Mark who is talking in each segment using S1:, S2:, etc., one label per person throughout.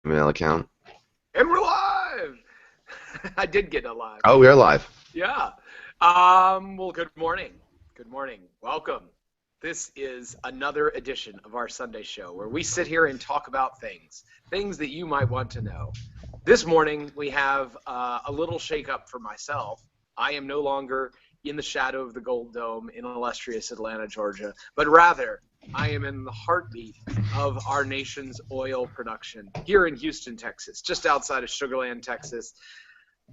S1: email account.
S2: And we're live! I did get it live.
S1: Oh, we're live.
S2: Yeah. Well, good morning. Good morning. Welcome. This is another edition of our Sunday show where we sit here and talk about things that you might want to know. This morning, we have a little shake-up for myself. I am no longer in the shadow of the Gold Dome in illustrious Atlanta, Georgia, but rather I am in the heartbeat of our nation's oil production here in Houston, Texas, just outside of Sugar Land, Texas,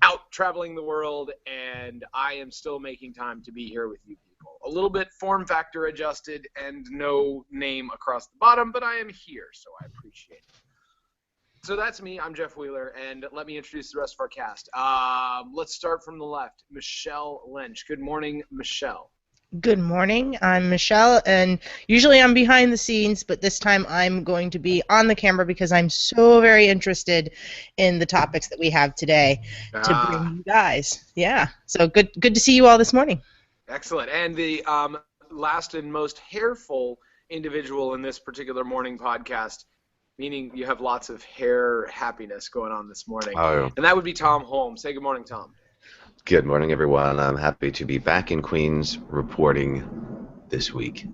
S2: out traveling the world, and I am still making time to be here with you people. A little bit form factor adjusted and no name across the bottom, but I am here, so I appreciate it. So that's me. I'm Jeff Wheeler, and let me introduce the rest of our cast. Let's start from the left. Michelle Lynch. Good morning, Michelle.
S3: Good morning. I'm Michelle, and usually I'm behind the scenes, but this time I'm going to be on the camera because I'm so very interested in the topics that we have today to bring you guys. Yeah, so good to see you all this morning.
S2: Excellent. And the last and most hairful individual in this particular morning podcast, meaning you have lots of hair happiness going on this morning.
S1: Oh.
S2: And that would be Thom Holmes. Say good morning, Thom.
S1: Good morning, everyone. I'm happy to be back in Queens reporting this week.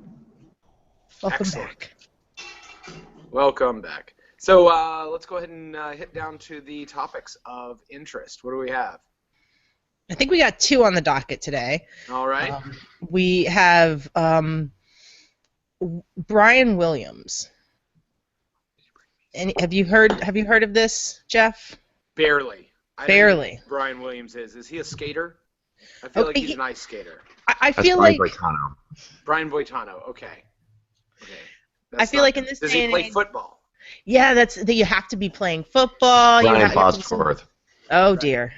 S3: Welcome back.
S2: Welcome back. So let's go ahead and hit down to the topics of interest. What do we have?
S3: I think we got two on the docket today.
S2: All right.
S3: We have Brian Williams. And have you heard of this, Jeff?
S2: Barely.
S3: Barely.
S2: Brian Williams is. Is he a skater? I feel like he's an ice skater.
S3: I feel like
S2: Brian Boitano. Okay.
S3: I feel like in this
S2: does
S3: day
S2: he
S3: and
S2: play
S3: age,
S2: football?
S3: Yeah, that you have to be playing football.
S1: Brian Bosworth.
S3: Oh dear.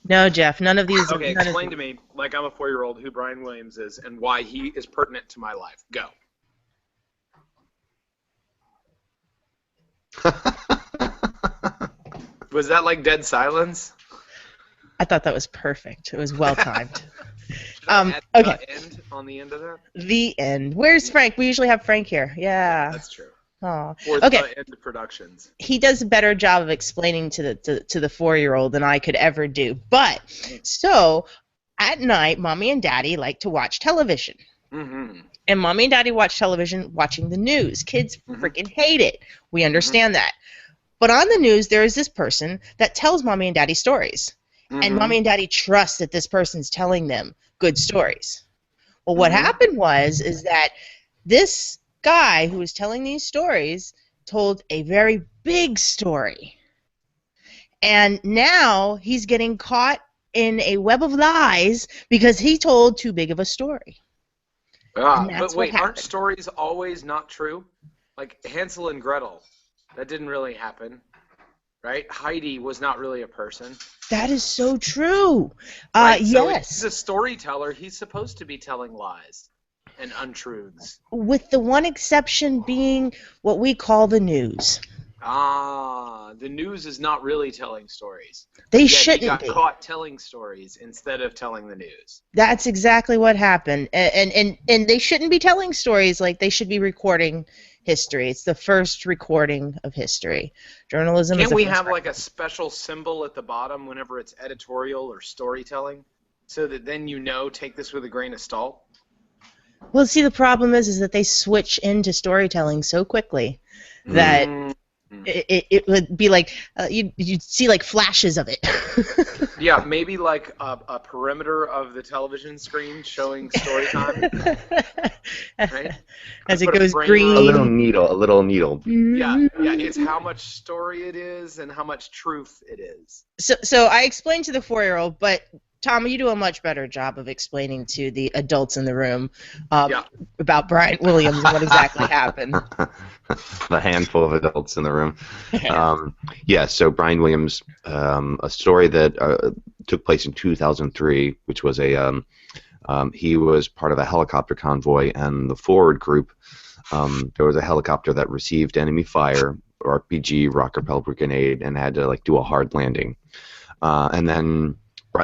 S3: No, Jeff. None of these.
S2: Okay, explain to me, like I'm a 4-year-old, who Brian Williams is and why he is pertinent to my life. Go. Was that like dead silence?
S3: I thought that was perfect. It was well timed.
S2: Okay. End on the end of that?
S3: The end. Where's Frank? We usually have Frank here. Yeah.
S2: That's true.
S3: Oh.
S2: Or
S3: okay.
S2: The end of productions.
S3: He does a better job of explaining to the 4-year-old than I could ever do. But so at night, Mommy and Daddy like to watch television.
S2: Mm-hmm.
S3: And Mommy and Daddy watch television watching the news. Kids freaking hate it. We understand that. But on the news, there is this person that tells Mommy and Daddy stories. And Mommy and Daddy trust that this person's telling them good stories. Well, what happened is that this guy who was telling these stories told a very big story. And now he's getting caught in a web of lies because he told too big of a story.
S2: But wait, aren't stories always not true? Like Hansel and Gretel. That didn't really happen, right? Heidi was not really a person.
S3: That is so true.
S2: Right? So
S3: yes.
S2: He's a storyteller. He's supposed to be telling lies and untruths.
S3: With the one exception being what we call the news.
S2: The news is not really telling stories.
S3: They shouldn't
S2: be. He got caught telling stories instead of telling the news.
S3: That's exactly what happened. And they shouldn't be telling stories. Like, they should be recording history. It's the first recording of history. Journalism
S2: Can't
S3: is
S2: we have like a special symbol at the bottom whenever it's editorial or storytelling so that then take this with a grain of salt?
S3: Well, see, the problem is that they switch into storytelling so quickly that it would be like you'd see like flashes of it.
S2: Yeah, maybe like a perimeter of the television screen showing story time. Right?
S3: As it goes green.
S1: A little needle.
S2: Yeah, it's how much story it is and how much truth it is.
S3: So I explained to the 4-year-old, but Thom, you do a much better job of explaining to the adults in the room about Brian Williams and what exactly happened.
S1: The handful of adults in the room. So Brian Williams, a story that took place in 2003, which was he was part of a helicopter convoy, and the forward group, there was a helicopter that received enemy fire, RPG, rocket propelled grenade, and had to do a hard landing. And then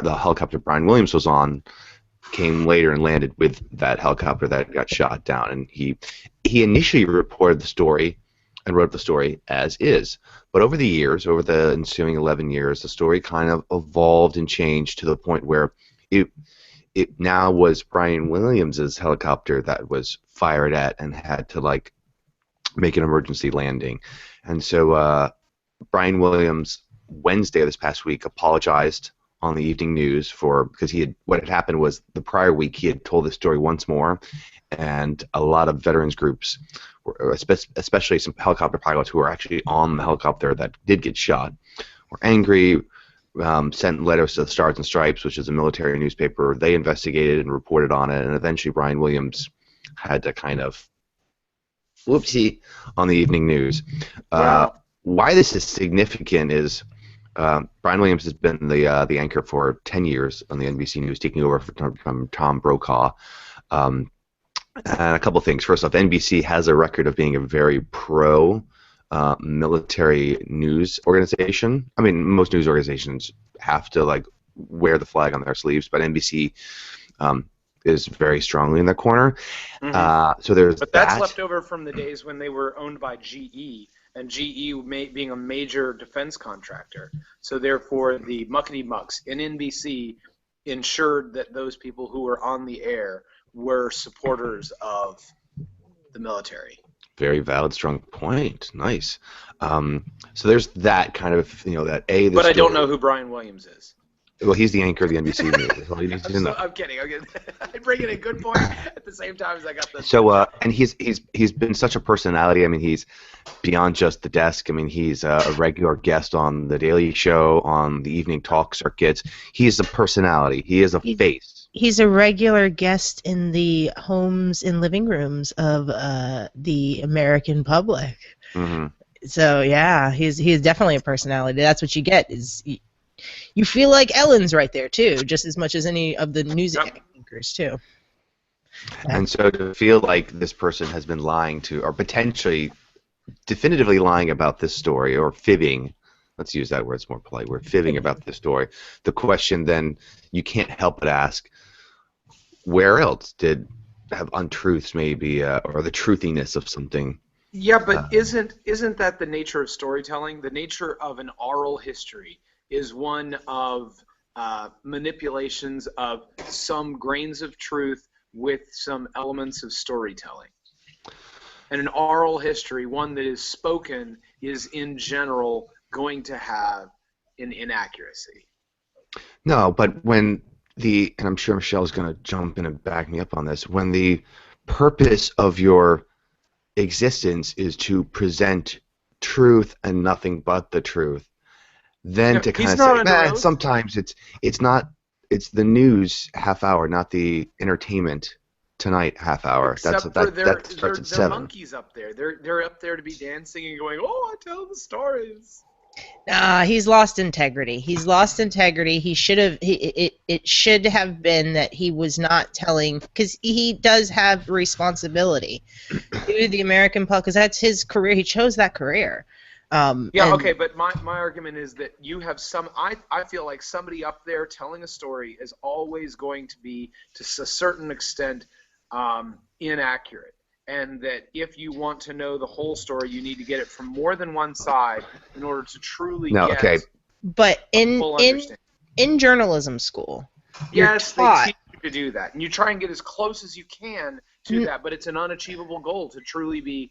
S1: the helicopter Brian Williams was on came later and landed with that helicopter that got shot down. And he initially reported the story and wrote the story as is. But over the years, over the ensuing 11 years, the story kind of evolved and changed to the point where it now was Brian Williams's helicopter that was fired at and had to like make an emergency landing. And so Brian Williams, Wednesday of this past week, apologized on the evening news because what had happened was the prior week he had told the story once more, and a lot of veterans groups, especially some helicopter pilots who were actually on the helicopter that did get shot, were angry, sent letters to the Stars and Stripes, which is a military newspaper. They investigated and reported on it, and eventually Brian Williams had to kind of whoopsie on the evening news.
S2: Wow.
S1: Why this is significant is Brian Williams has been the anchor for 10 years on the NBC News, taking over from Thom Brokaw. And a couple things. First off, NBC has a record of being a very pro-military news organization. I mean, most news organizations have to like wear the flag on their sleeves, but NBC is very strongly in their corner. So there's
S2: But that's left over from the days when they were owned by GE, and GE being a major defense contractor. So therefore, the muckety-mucks in NBC ensured that those people who were on the air were supporters of the military.
S1: Very valid, strong point. Nice. So there's that kind of, that A.
S2: But I don't know who Brian Williams is.
S1: Well, he's the anchor of the NBC News. That's all you need to know.
S2: I'm kidding. I bring in a good point at the same time as I got the.
S1: So, and he's been such a personality. I mean, he's beyond just the desk. I mean, he's a regular guest on The Daily Show, on the evening talk circuits. He's a personality. He is a face.
S3: He's a regular guest in the homes and living rooms of the American public.
S1: Mm-hmm.
S3: So yeah, he's definitely a personality. That's what you get. You feel like Ellen's right there too, just as much as any of the news anchors too.
S1: And so to feel like this person has been lying to, or potentially, definitively lying about this story, or fibbing. Let's use that word; it's more polite. We're fibbing about this story. The question then you can't help but ask: where else did have untruths, maybe, or the truthiness of something?
S2: Yeah, but isn't that the nature of storytelling? The nature of an oral history is one of manipulations of some grains of truth with some elements of storytelling. And an oral history, one that is spoken, is in general going to have an inaccuracy.
S1: No, but when and I'm sure Michelle's going to jump in and back me up on this, when the purpose of your existence is to present truth and nothing but the truth, then to kind of say, sometimes it's the news half hour, not the entertainment tonight half hour.
S2: Except
S1: that starts at 7.
S2: They're monkeys up there. They're up there to be dancing and going, oh, I tell the stories.
S3: He's lost integrity. He's lost integrity. He should have. It should have been that he was not telling, because he does have responsibility to the American public, because that's his career. He chose that career.
S2: Okay, but my argument is that you have I feel like somebody up there telling a story is always going to be, to a certain extent, inaccurate. And that if you want to know the whole story, you need to get it from more than one side in order to truly get
S3: But
S2: full understanding.
S3: In journalism school,
S2: yes,
S3: you're taught,
S2: they teach you to do that. And you try and get as close as you can to that, but it's an unachievable goal to truly be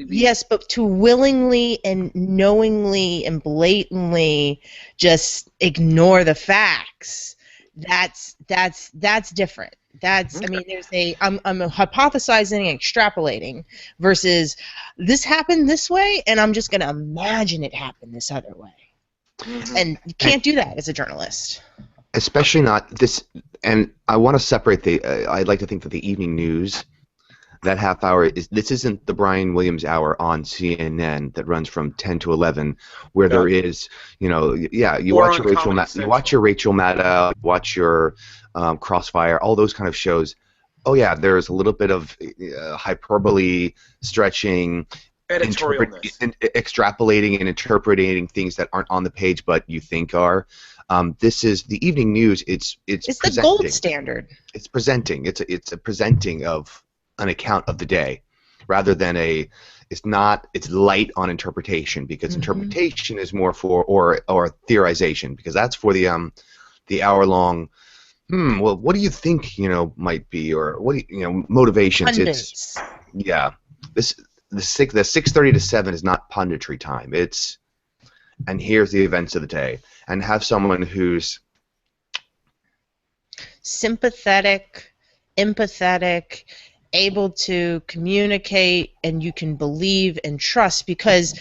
S3: Yes, but to willingly and knowingly and blatantly just ignore the facts, that's different. That's, I mean, I'm hypothesizing and extrapolating versus this happened this way and I'm just going to imagine it happened this other way. Mm-hmm. And you can't do that as a journalist.
S1: Especially not this, and I want to separate I'd like to think that the evening news, that half hour, this isn't the Brian Williams hour on CNN that runs from 10 to 11, where there is, you watch your Rachel Maddow, watch your Crossfire, all those kind of shows. Oh yeah, there's a little bit of hyperbole, stretching, extrapolating and interpreting things that aren't on the page but you think are. This is the evening news. It's
S3: the gold standard.
S1: It's presenting. It's a presenting of an account of the day, rather than it's light on interpretation, because interpretation is more for or theorization, because that's for the hour-long, well, what do you think, might be, or what motivations.
S3: Pundits.
S1: The 6:30 to 7 is not punditry time. And here's the events of the day, and have someone who's
S3: sympathetic, empathetic, able to communicate, and you can believe and trust, because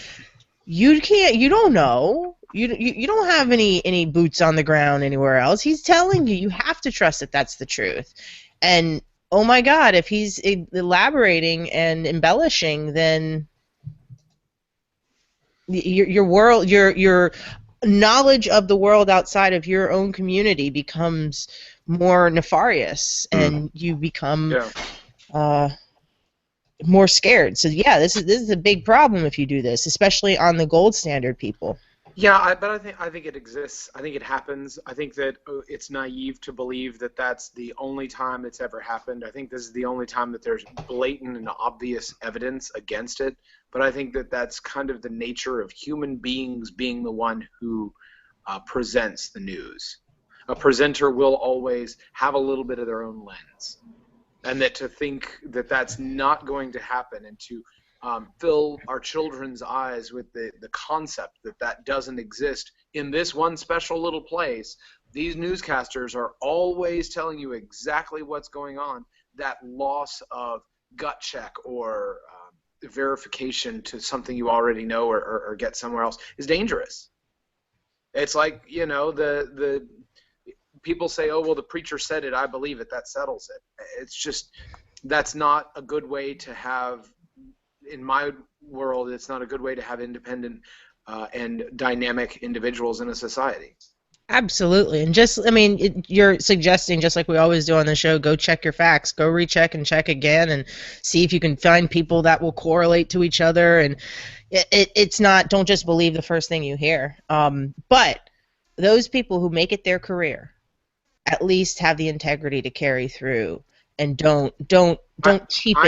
S3: you don't know. You don't have any boots on the ground anywhere else. He's telling you. You have to trust that that's the truth. And oh my God, if he's elaborating and embellishing, then your world, your knowledge of the world outside of your own community becomes more nefarious, and you become more scared. So yeah, this is a big problem if you do this, especially on the gold standard people.
S2: Yeah, but I think it exists. I think it happens. I think that it's naive to believe that that's the only time it's ever happened. I think this is the only time that there's blatant and obvious evidence against it. But I think that that's kind of the nature of human beings being the one who presents the news. A presenter will always have a little bit of their own lens. And that to think that that's not going to happen, and to fill our children's eyes with the concept that doesn't exist in this one special little place. These newscasters are always telling you exactly what's going on. That loss of gut check or verification to something you already know or get somewhere else is dangerous. It's like, the people say, oh, well, the preacher said it, I believe it, that settles it. It's just, that's not a good way to have, in my world, it's not a good way to have independent and dynamic individuals in a society.
S3: Absolutely. And you're suggesting, just like we always do on the show, go check your facts, go recheck and check again, and see if you can find people that will correlate to each other. And it's not, don't just believe the first thing you hear. But those people who make it their career at least have the integrity to carry through, and don't cheapen.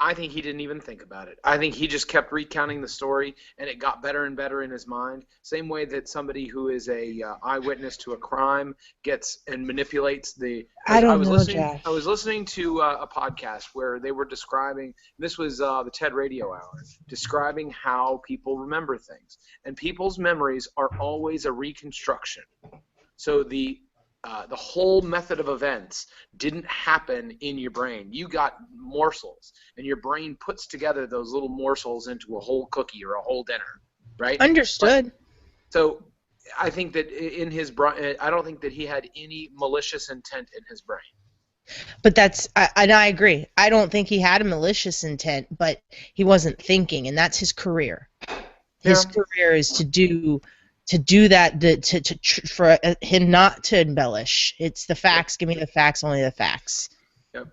S2: I think he didn't even think about it. I think he just kept recounting the story, and it got better and better in his mind. Same way that somebody who is a eyewitness to a crime gets and manipulates the. I was listening to a podcast where they were describing. This was the TED Radio Hour, describing how people remember things, and people's memories are always a reconstruction. So the whole method of events didn't happen in your brain. You got morsels, and your brain puts together those little morsels into a whole cookie or a whole dinner, right?
S3: Understood.
S2: So I think that in his brain, I don't think that he had any malicious intent in his brain.
S3: But I agree. I don't think he had a malicious intent, but he wasn't thinking, and that's his career. His career is to do that, for him not to embellish. It's the facts. Give me the facts, only the facts. Yep.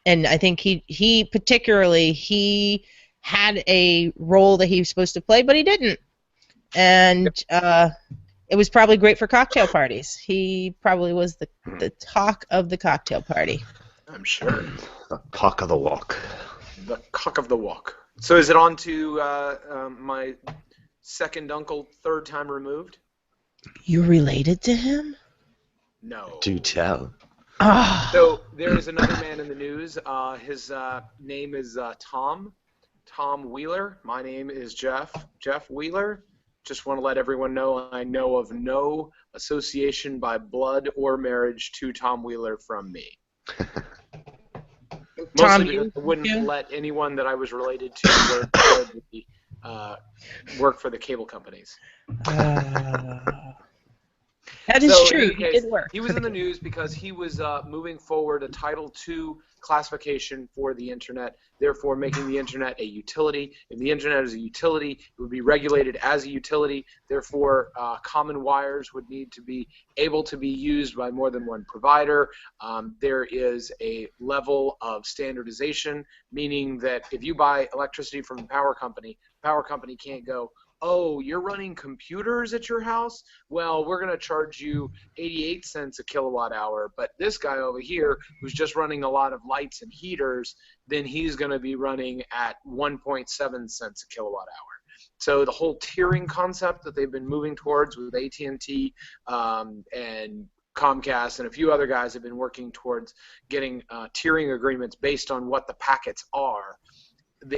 S3: And I think he particularly had a role that he was supposed to play, but he didn't. And it was probably great for cocktail parties. He probably was the talk of the cocktail party.
S2: I'm sure.
S1: The cock of the walk.
S2: The cock of the walk. So is it on to my second uncle, third time removed?
S3: You related to him?
S2: No.
S1: Do tell.
S2: So there is another man in the news. His name is Thom Wheeler. My name is Jeff Wheeler. Just want to let everyone know I know of no association by blood or marriage to Thom Wheeler from me.
S3: Tom,
S2: Mostly because I wouldn't let anyone that I was related to work for the cable companies.
S3: That is true. He did work.
S2: He was in the news because he was moving forward a Title II classification for the Internet, therefore making the Internet a utility. If the Internet is a utility, it would be regulated as a utility. Therefore, common wires would need to be able to be used by more than one provider. There is a level of standardization, meaning that if you buy electricity from a power company, power company can't go, oh, you're running computers at your house? Well, we're going to charge you 88 cents a kilowatt hour, but this guy over here who's just running a lot of lights and heaters, then he's going to be running at 1.7 cents a kilowatt hour. So the whole tiering concept that they've been moving towards with AT&T and Comcast and a few other guys have been working towards getting tiering agreements based on what the packets are.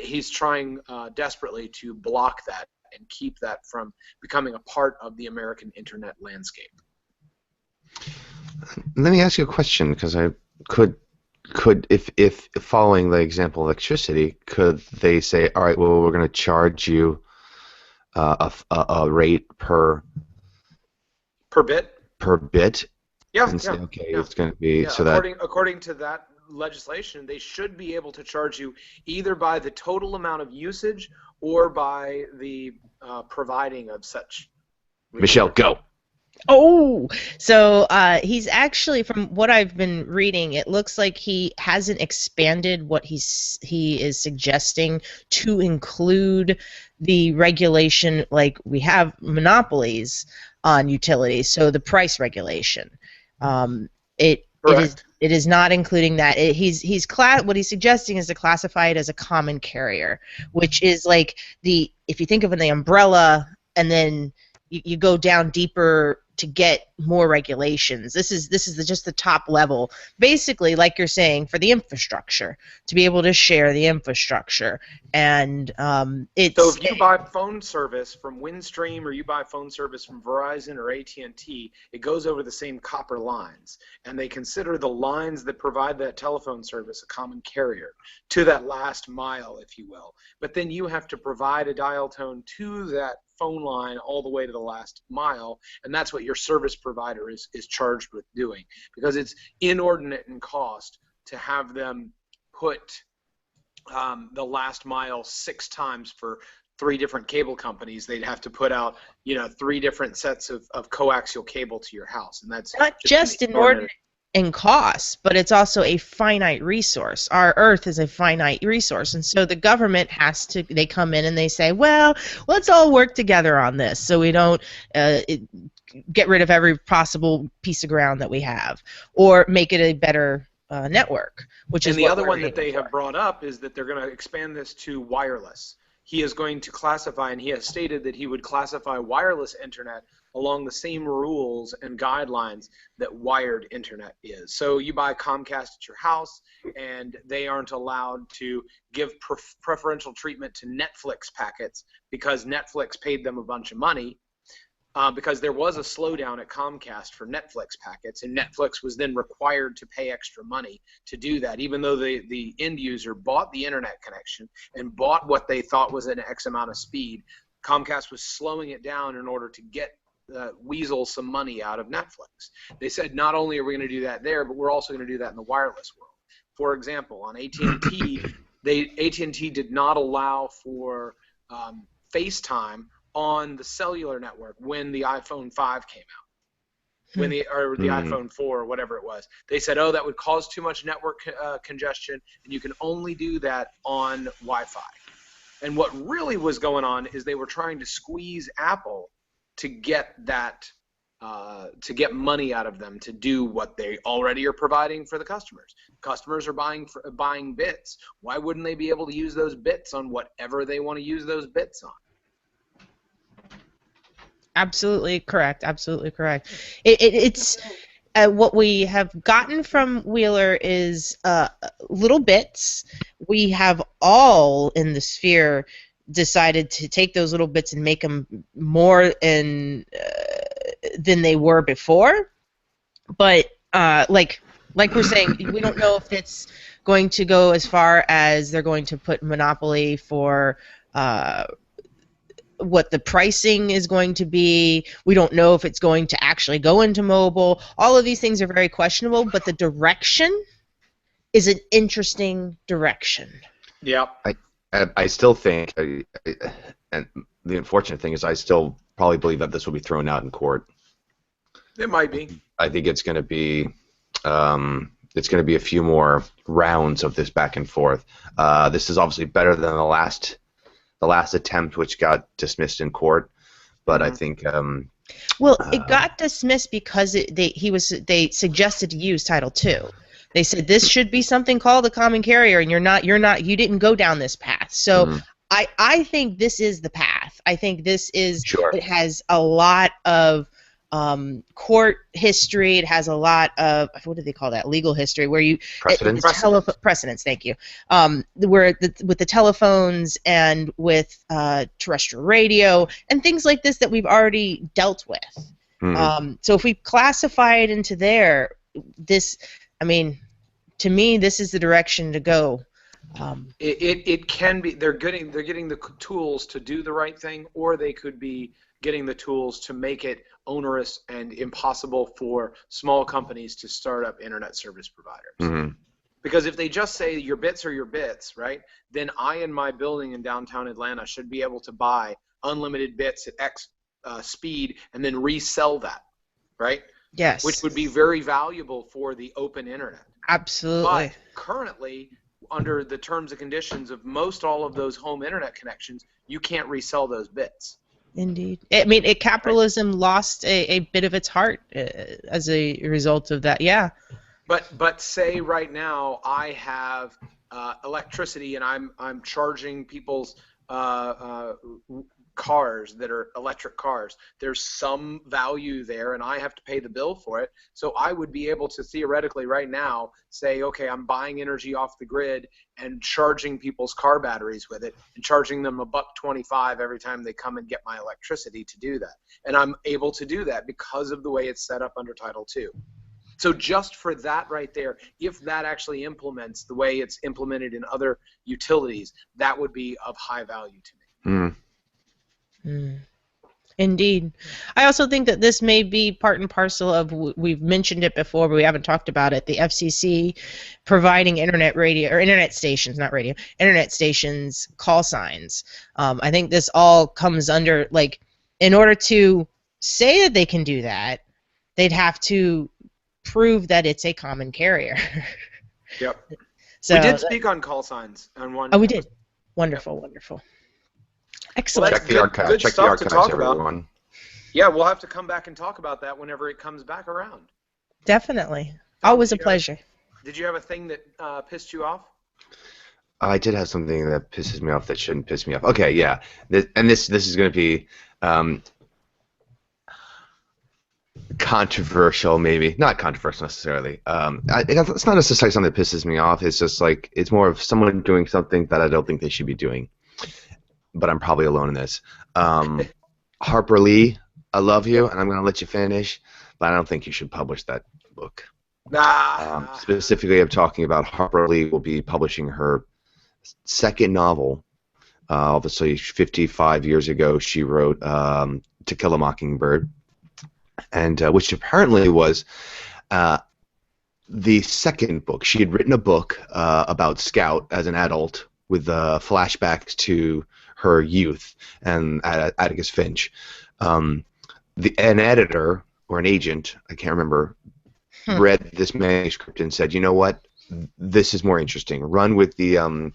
S2: He's trying desperately to block that and keep that from becoming a part of the American internet landscape.
S1: Let me ask you a question, because I could if following the example of electricity, could they say, all right, well, we're going to charge you a rate per
S2: bit?
S1: Per bit?
S2: Yeah.
S1: And say, okay, it's going to be so
S2: according to that legislation, they should be able to charge you either by the total amount of usage or by the providing of such.
S1: Michelle, go.
S3: Oh, so he's actually, from what I've been reading, it looks like he hasn't expanded what he is suggesting to include the regulation, like we have monopolies on utilities, so the price regulation. It is not including that. What he's suggesting is to classify it as a common carrier, which is like if you think of the umbrella and then you go down deeper to get more regulations. This is just the top level. Basically, like you're saying, for the infrastructure, to be able to share the infrastructure. And so
S2: if you buy phone service from Windstream or you buy phone service from Verizon or AT&T, it goes over the same copper lines, and they consider the lines that provide that telephone service a common carrier to that last mile, if you will. But then you have to provide a dial tone to that phone line all the way to the last mile, and that's what your service provider is charged with doing, because it's inordinate in cost to have them put the last mile 6 times for 3 different cable companies. They'd have to put out 3 different sets of coaxial cable to your house, and that's
S3: not just inordinate in cost, but it's also a finite resource. Our Earth is a finite resource, and so the government they come in and they say, well, let's all work together on this so we don't get rid of every possible piece of ground that we have, or make it a better network.
S2: And the other one that they have brought up is that they're going to expand this to wireless. He is going to classify, and he has stated that he would classify wireless internet along the same rules and guidelines that wired internet is. So you buy Comcast at your house, and they aren't allowed to give preferential treatment to Netflix packets because Netflix paid them a bunch of money, because there was a slowdown at Comcast for Netflix packets, and Netflix was then required to pay extra money to do that, even though the end user bought the internet connection and bought what they thought was an X amount of speed. Comcast was slowing it down in order to get weasel some money out of Netflix. They said, not only are we going to do that there, but we're also going to do that in the wireless world. For example, on AT&T, AT&T did not allow for FaceTime on the cellular network when the iPhone 5 came out, or the iPhone 4 or whatever it was. They said, oh, that would cause too much network congestion, and you can only do that on Wi-Fi. And what really was going on is they were trying to squeeze Apple to get that, to get money out of them to do what they already are providing for the customers. Customers are buying bits. Why wouldn't they be able to use those bits on whatever they want to use those bits on?
S3: Absolutely correct. Absolutely correct. It's what we have gotten from Wheeler is little bits. We have all in the sphere decided to take those little bits and make them more than they were before. But like we're saying, we don't know if it's going to go as far as they're going to put monopoly for what the pricing is going to be. We don't know if it's going to actually go into mobile. All of these things are very questionable, but the direction is an interesting direction.
S2: Yeah.
S1: I still think, and the unfortunate thing is I still probably believe that this will be thrown out in court.
S2: It might be.
S1: I think it's going to be a few more rounds of this back and forth. This is obviously better than the the last attempt, which got dismissed in court. But I think.
S3: Well, it got dismissed because they suggested to use Title II. They said this should be something called a common carrier, and you didn't go down this path. So I think this is the path. I think this is.
S1: Sure.
S3: It has a lot of court history. It has a lot of, what do they call that? Legal history, where you
S1: Precedents.
S3: Precedents. Thank you. Where with the telephones and with terrestrial radio and things like this that we've already dealt with. So if we classify it into there, to me, this is the direction to go.
S2: It can be. They're getting the tools to do the right thing, or they could be getting the tools to make it onerous and impossible for small companies to start up internet service providers. Because if they just say your bits are your bits, right, then I in my building in downtown Atlanta should be able to buy unlimited bits at X speed and then resell that, right?
S3: Yes.
S2: Which would be very valuable for the open internet.
S3: Absolutely.
S2: But currently, under the terms and conditions of most all of those home internet connections, you can't resell those bits.
S3: Indeed. Capitalism lost a bit of its heart as a result of that. Yeah.
S2: But say right now I have electricity and I'm charging people's cars that are electric cars. There's some value there, and I have to pay the bill for it. So I would be able to theoretically right now say, okay, I'm buying energy off the grid and charging people's car batteries with it, and charging them $1.25 every time they come and get my electricity to do that. And I'm able to do that because of the way it's set up under Title II. So just for that right there, if that actually implements the way it's implemented in other utilities, that would be of high value to me.
S3: Indeed. I also think that this may be part and parcel of, we've mentioned it before, but we haven't talked about it, the FCC providing internet stations call signs. I think this all comes under, in order to say that they can do that, they'd have to prove that it's a common carrier.
S2: Yep.
S3: So
S2: we did speak on call signs on one.
S3: Oh, we did. Wonderful, wonderful. Excellent.
S2: Well,
S1: Check the archives, everyone.
S2: Yeah, we'll have to come back and talk about that whenever it comes back around.
S3: Definitely. Always a pleasure.
S2: Did you have a thing that pissed you off?
S1: I did have something that pisses me off that shouldn't piss me off. Okay, yeah. This is going to be controversial, maybe. Not controversial necessarily. It's not necessarily something that pisses me off. It's just it's more of someone doing something that I don't think they should be doing. But I'm probably alone in this. Harper Lee, I love you, and I'm going to let you finish, but I don't think you should publish that book. Specifically, I'm talking about Harper Lee will be publishing her second novel. Obviously, 55 years ago, she wrote To Kill a Mockingbird, and which apparently was the second book. She had written a book about Scout as an adult with flashbacks to her youth and Atticus Finch. An editor or an agent, I can't remember, read this manuscript and said, "You know what? This is more interesting. Run with the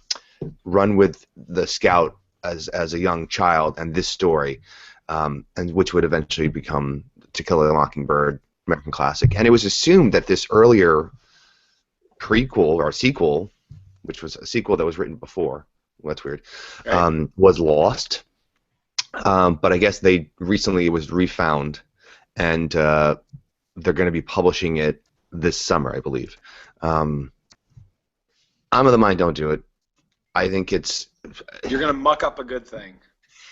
S1: Scout as a young child and this story, and which would eventually become To Kill a Mockingbird, American classic." And it was assumed that this earlier prequel or sequel, which was a sequel that was written before, well, that's weird, right, was lost. But I guess recently it was refound, and they're going to be publishing it this summer, I believe. I'm of the mind, don't do it. I think
S2: you're going to muck up a good thing.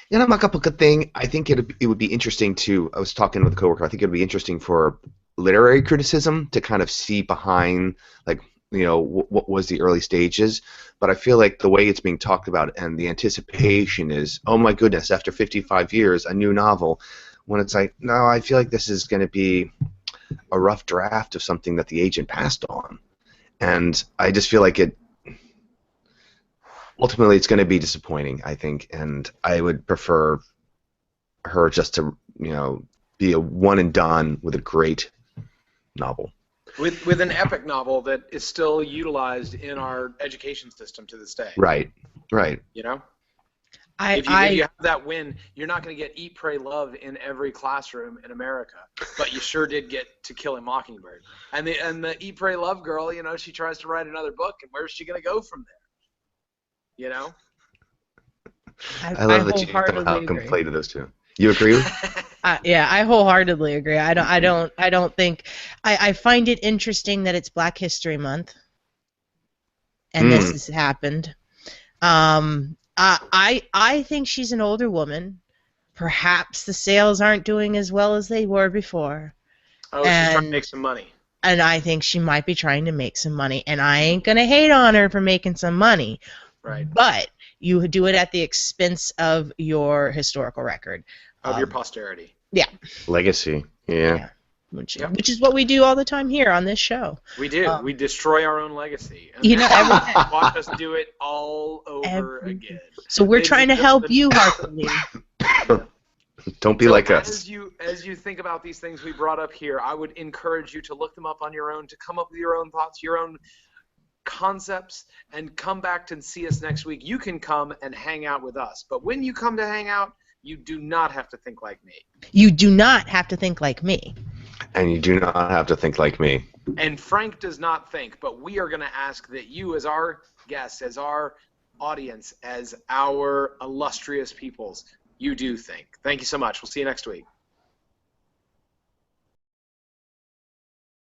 S1: You're going to muck up a good thing. I think it would be interesting to. I was talking with a coworker. I think it would be interesting for literary criticism to kind of see behind, what was the early stages. But I feel like the way it's being talked about and the anticipation is, oh my goodness, after 55 years, a new novel. When it's like, no, I feel like this is going to be a rough draft of something that the agent passed on. And I just feel like ultimately it's going to be disappointing, I think. And I would prefer her just to, be a one and done with a great novel.
S2: With an epic novel that is still utilized in our education system to this day.
S1: Right.
S2: If you have that win, you're not going to get Eat, Pray, Love in every classroom in America, but you sure did get To Kill a Mockingbird. And the Eat, Pray, Love girl, she tries to write another book, and where's she going to go from there?
S1: I love that you somehow can play to those two. You agree?
S3: Yeah, I wholeheartedly agree. I don't think. I find it interesting that it's Black History Month, and this has happened. I think she's an older woman. Perhaps the sales aren't doing as well as they were before.
S2: Oh, she's trying to make some money.
S3: And I think she might be trying to make some money. And I ain't going to hate on her for making some money.
S2: Right.
S3: But you do it at the expense of your historical record.
S2: Of your posterity.
S3: Yeah.
S1: Legacy. Yeah.
S3: Which is what we do all the time here on this show.
S2: We do. We destroy our own legacy. And watch us do it all over again.
S3: So we're trying to help you, Harper Lee.
S1: Don't be like us.
S2: As you think about these things we brought up here, I would encourage you to look them up on your own, to come up with your own thoughts, your own concepts, and come back and see us next week. You can come and hang out with us. But when you come to hang out, you do not have to think like me.
S3: You do not have to think like me.
S1: And you do not have to think like me.
S2: And Frank does not think, but we are going to ask that you, as our guests, as our audience, as our illustrious peoples, you do think. Thank you so much. We'll see you next week.